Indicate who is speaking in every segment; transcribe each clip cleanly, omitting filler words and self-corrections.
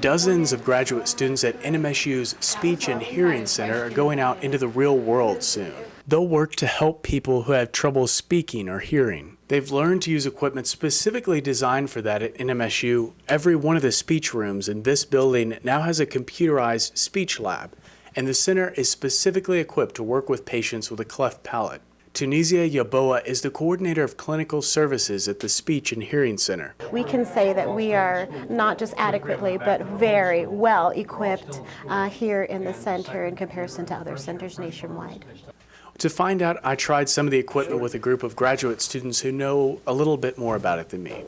Speaker 1: Dozens of graduate students at NMSU's Speech and Hearing Center are going out into the real world soon. They'll work to help people who have trouble speaking or hearing. They've learned to use equipment specifically designed for that at NMSU. Every one of the speech rooms in this building now has a computerized speech lab, and the center is specifically equipped to work with patients with a cleft palate. Tenecia Yeboah is the coordinator of clinical services at the Speech and Hearing Center.
Speaker 2: We can say that we are not just adequately, but very well equipped here in the center in comparison to other centers nationwide.
Speaker 1: To find out, I tried some of the equipment with a group of graduate students who know a little bit more about it than me.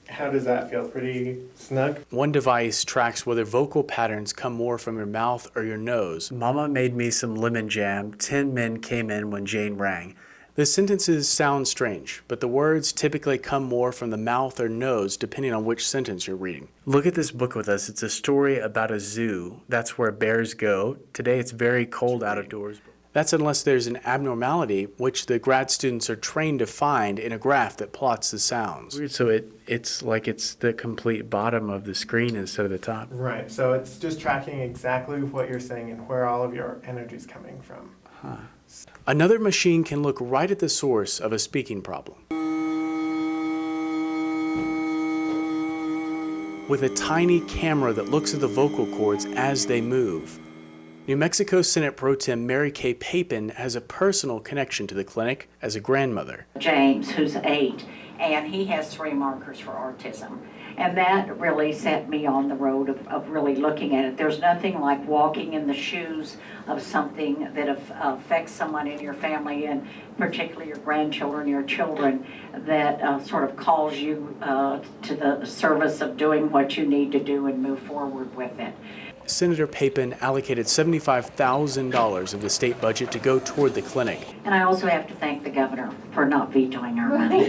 Speaker 3: How does that feel? Pretty snug?
Speaker 1: One device tracks whether vocal patterns come more from your mouth or your nose. Mama made me some lemon jam. 10 men came in when Jane rang. The sentences sound strange, but the words typically come more from the mouth or nose depending on which sentence you're reading. Look at this book with us. It's a story about a zoo. That's where bears go. Today it's very cold out of doors. That's unless there's an abnormality, which the grad students are trained to find in a graph that plots the sounds. So it's like it's the complete bottom of the screen instead of the top.
Speaker 3: Right, so it's just tracking exactly what you're saying and where all of your energy is coming from.
Speaker 1: Huh. Another machine can look right at the source of a speaking problem. With a tiny camera that looks at the vocal cords as they move. New Mexico Senate Pro Tem Mary Kay Papin has a personal connection to the clinic as a grandmother.
Speaker 4: James, who's 8, and he has 3 markers for autism. And that really set me on the road of really looking at it. There's nothing like walking in the shoes of something that affects someone in your family, and particularly your grandchildren, your children, that sort of calls you to the service of doing what you need to do and move forward with it.
Speaker 1: Senator Papin allocated $75,000 of the state budget to go toward the clinic.
Speaker 4: And I also have to thank the governor for not vetoing our money.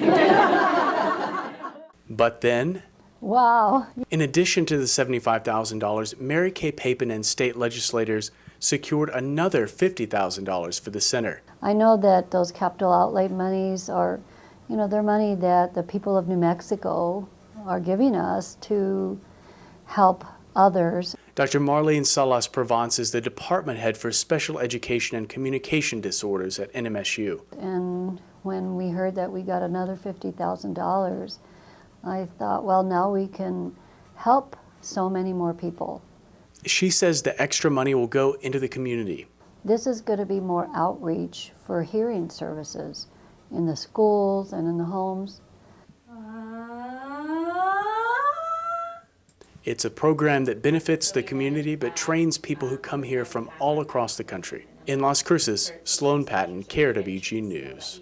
Speaker 1: But then,
Speaker 5: wow.
Speaker 1: In addition to the $75,000, Mary Kay Papin and state legislators secured another $50,000 for the center.
Speaker 5: I know that those capital outlay monies are, they're money that the people of New Mexico are giving us to help others.
Speaker 1: Dr. Marlene Salas-Provence is the department head for special education and communication disorders at NMSU.
Speaker 5: And when we heard that we got another $50,000, I thought, well, now we can help so many more people.
Speaker 1: She says the extra money will go into the community.
Speaker 5: This is going to be more outreach for hearing services in the schools and in the homes.
Speaker 1: It's a program that benefits the community but trains people who come here from all across the country. In Las Cruces, Sloan Patton, KRWG News.